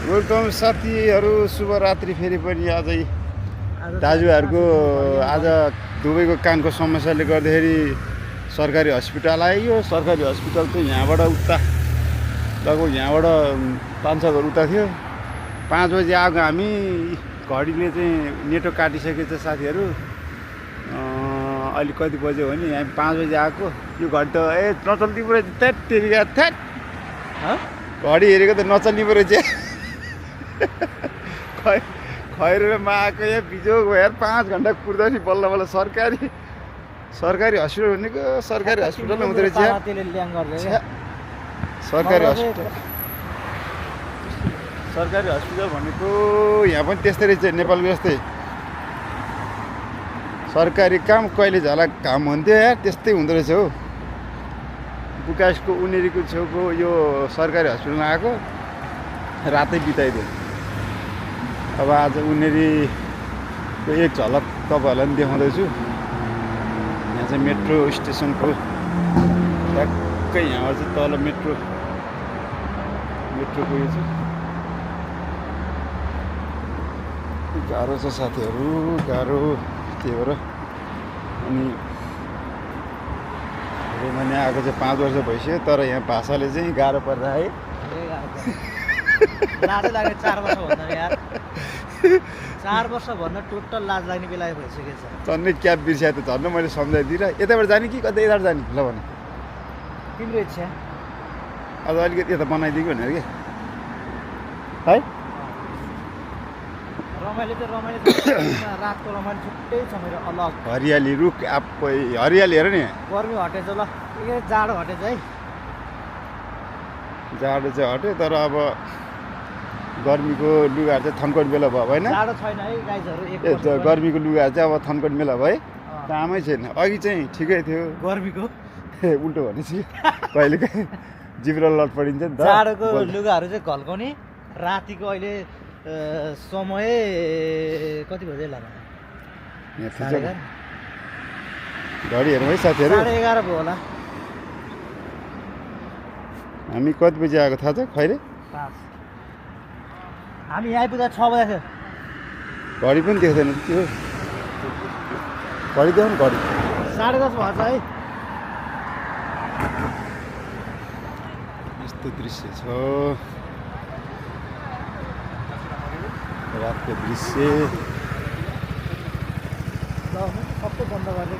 Welcome साथीहरू, शुभरात्रि। फेरि पनि आजै दाजुहरूको आज दुबईको कानको समस्याले गर्दाखेरि सरकारी हस्पिटल आयो। सरकारी हस्पिटल चाहिँ यहाँबाट उता लगभग यहाँबाट 500 घर उता थियो। 5 बजी आएको हामी, घडीले चाहिँ नेटो काटिसकेको छ साथीहरू। अहिले कति बज्यो भने हामी 5 बजी आएको। यो घडी त नचल्ने पो रहेछ। थ्याट तेरिका थ्याट, घडी हेरेको त नचल्ने पो रहेछ। खैरमा आएको यहाँ बिजोग भयो। 5 घन्टा कुर्दाखेरि बल्ल बल्ल सरकारी हस्पिटल भनेको सरकारी हस्पिटल हुँदो रहेछ। सरकारी हस्पिटल भनेको यहाँ पनि त्यस्तै रहेछ, नेपालको जस्तै। सरकारी काम कहिले झला काम हुन्थ्यो यार, त्यस्तै हुँदो रहेछ हो। बुकासको उनेरीको छेउको यो सरकारी हस्पिटलमा आएको, रातै बिताइदियो। अब आज उनेरीको एक झलक तपाईँहरूलाई पनि देखाउँदैछु। यहाँ चाहिँ मेट्रो स्टेसनको ठ्याक्कै यहाँबाट चाहिँ तल मेट्रोको यो चाहिँ गाह्रो छ साथीहरू, गाह्रो। त्यही भएर अनि रोमानी आएको चाहिँ 5 वर्ष भइसक्यो, तर यहाँ भाषाले चाहिँ गाह्रो पर्दा है। 4 वर्ष भन्दा टोटल लाज लाग्ने बेला भइसकेको छ। झन्डै क्याब बिर्स्या त झन् मैले सम्झाइदिएर यताबाट जाने कि कतै यताबाट जाने ल भने तिम्रो इच्छा। अझ अलिकति यता बनाइदिएको भनेर कि है। रमाइलो त रमाइलो, रातको रमाइलो छुट्टै छ मेरो अलग। हरियाली रुख हरियाली हेर नि। गर्मी हटेछ ल, जाडो हटेछ है। जाडो चाहिँ हट्यो, तर अब गर्मीको लुगाहरू चाहिँ थन्कट बेला भयो होइन। जाडो छैन है गाइजहरू। गर्मीको लुगाहरू चाहिँ अब थन्कट बेला भयो, कामै छैन। अघि चाहिँ ठिकै थियो गर्मीको, उल्टो भनेपछि कहिलेकाहीँ जिब्रो लटपडिन्छ नि त। जाडोको लुगाहरू चाहिँ घल्काउने। रातिको अहिले समय कति बजे लाग्यो? घडी हेरौँ है साथीहरू। 11:30 भयो होला। हामी कति बजी आएको थाहा छ? खैरे 5। हामी यहाँ आइपुग्दा 6 बजे थियो। घडी पनि देख्दैन त्यो। घडी देखाउनु, घडी 10:30 भएछ है। यस्तो दृश्य छ रातको दृश्य। सबै बन्द गर्ने।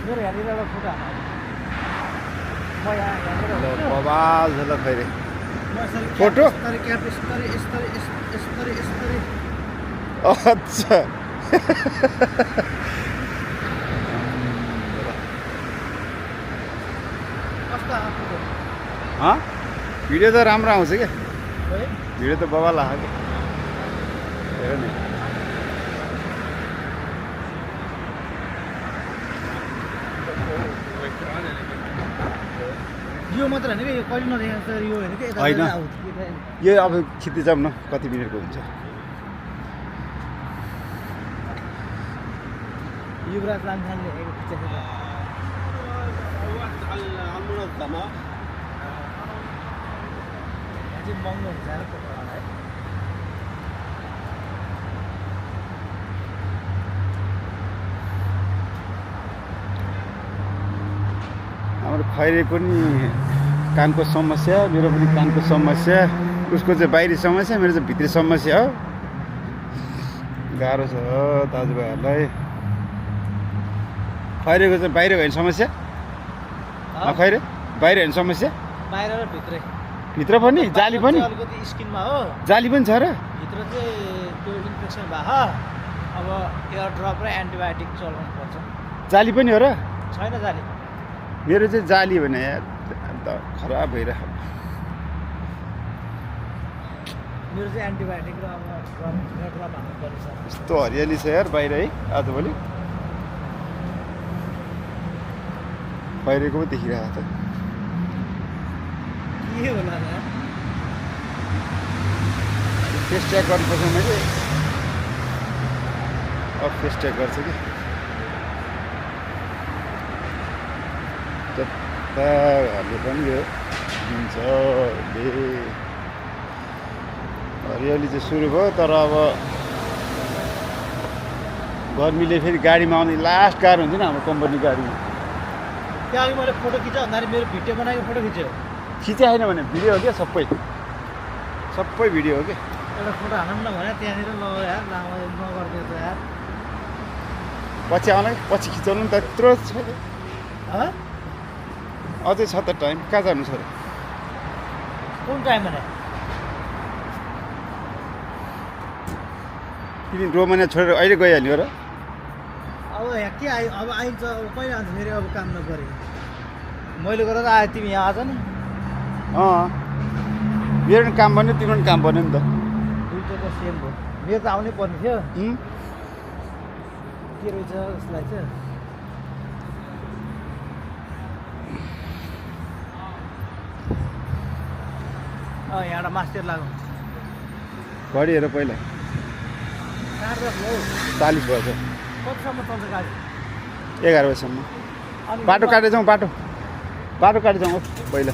मेरो यहाँनिर एउटा फोटो हाल्नु। म यहाँनिर बवाल छ ल खैरे फोटो। अच्छा भिडियो त राम्रो आउँछ क्या। भिडियो त बवाल आएको क्या। हेर नि यो मात्र होइन कि, यो कहिले नदेखाएको छ यो होइन कि। होइन, यो अब खिच्दै जाऊँ न, कति मिनटको हुन्छ। युवराज लामिछानेले हेरेको खिचेको छ। चाहिँ महँगो हुन्छ है फोटोहरूलाई। हाम्रो खैरेको नि कानको समस्या, मेरो पनि कानको समस्या। उसको चाहिँ बाहिरी समस्या, मेरो चाहिँ भित्री समस्या हो। गाह्रो छ दाजुभाइहरूलाई। खैरेको चाहिँ बाहिर होइन समस्या। खैरे बाहिर होइन समस्या, बाहिर र भित्रै। भित्र पनि जाली पनि, अलिकति स्किनमा हो, जाली पनि छ र। भित्र चाहिँ त्यो इन्फेक्सन भयो। अब एयर ड्रप र एन्टिबायोटिक चलाउनु पर्छ। जाली पनि हो र? छैन जाली। मेरो चाहिँ जाली भने यार अन्त खराब भइरहेको। मेरो चाहिँ एन्टिबायोटिक र अब एयर ड्रप हाल्नु पर्छ। यस्तो हरियाली छ यार बाहिर है आजभोलि। बाहिरको पो देखिरहेको छ। के होला र? फेस ट्याग गर्नुपर्छ मैले। अब फेस ट्याग गर्छ कि त घरले पनि यो दिन्छ हरियाली चाहिँ सुरु भयो तर अब गर्मीले फेरि गाडीमा आउने लास्ट गाह्रो हुन्छ नि हाम्रो कम्पनी गाडीमा त्यहाँ अघि मैले फोटो खिच्यो भन्दाखेरि मेरो भिडियो बनाएको फोटो खिच्यो खिचे होइन भने भिडियो हो क्या सबै भिडियो हो क्या एउटा फोटो हालौँ न भने त्यहाँनिर ल यार लामो नगरिदियो त यार पछि आउन पछि खिचाउनु नि त यत्रो छ हँ अझै छ त टाइम कहाँ जानु छ र कुन टाइम भने तिमी रोमानिया छोडेर अहिले गइहाल्यो र अब यहाँ के आयो अब आइन्छ अब कहिले आउँछ फेरि अब काम नगरे मैले गरेर आयो तिमी यहाँ आज नि मेरो पनि काम बन्यो तिम्रो पनि काम बन्यो नि त दुइटाको सेम भयो मेरो त आउनै पर्ने थियो के रहेछ उसलाई चाहिँ यहाँबाट मास्टर लागौँ घडी हेर पहिला 40 भएछ कतिसम्म चल्छ गाडी 11 बजीसम्म बाटो काटेर जाउँ बाटो काटेर जाउँ पहिला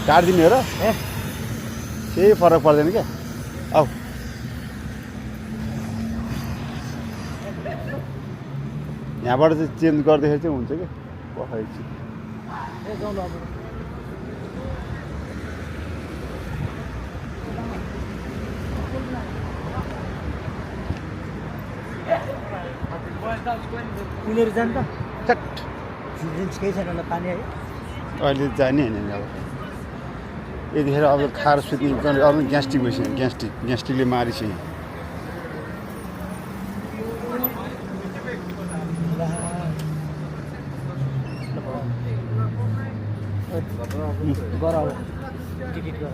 काटिदिने हो र केही फरक पर्दैन क्या आऊ यहाँबाट चाहिँ चेन्ज गर्दाखेरि चाहिँ हुन्छ क्या पखाइछु उनीहरू जान्छ चट जिन्स केही छैन होला पानी है अहिले जाने होइन अब यतिखेर अब खाएर सुत्ने अरू ग्यास्ट्रिक भइसक्यो ग्यास्ट्रिकले मारिसक्यो टिकट गर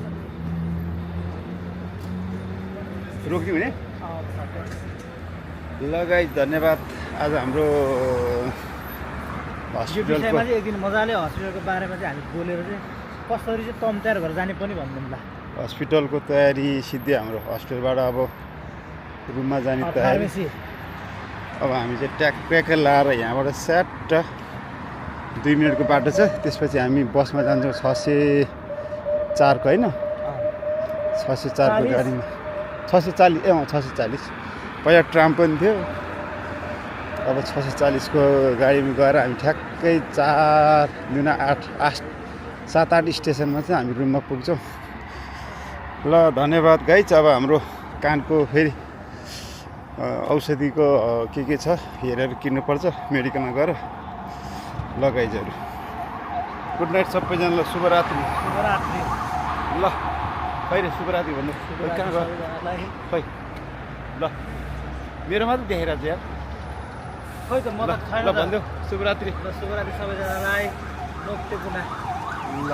रोक्यौँ भने ल गाइस धन्यवाद आज हाम्रो यो हस्पिटलको विषयमा चाहिँ एकदिन मजाले हस्पिटलको बारेमा चाहिँ हामी बोलेर चाहिँ कसरी चाहिँ तम तयार गरेर जाने पनि भनिदिउँ ल हस्पिटलको तयारी सिधै हाम्रो हस्पिटलबाट अब रुममा जाने तयारी फार्मेसी अब हामी चाहिँ ट्याक लाएर यहाँबाट स्याट 2 मिनटको बाटो छ त्यसपछि हामी बसमा जान्छौँ 604 को होइन 604 को गाडीमा 640 640 पहिला ट्राम पनि थियो अब 640 को गाडीमा गएर हामी ठ्याक्कै 4 दुना 8 7-8 स्टेसनमा चाहिँ हामी रुममा पुग्छौँ ल धन्यवाद गाइज अब हाम्रो कानको फेरि औषधिको के छ हेरेर किन्नुपर्छ मेडिकलमा गएर ल गाइजहरू गुड नाइट सबैजनालाई शुभरात्रि ल कहिले शुभरात्रि भन्नु कहाँ गयो खै ल मेरो मात्रै देखेर चाहिँ यार खै त म त छैन ल भनिदेऊ शुभरात्रि शुभरात्रि सबैजनालाई नोक्ते गुना ल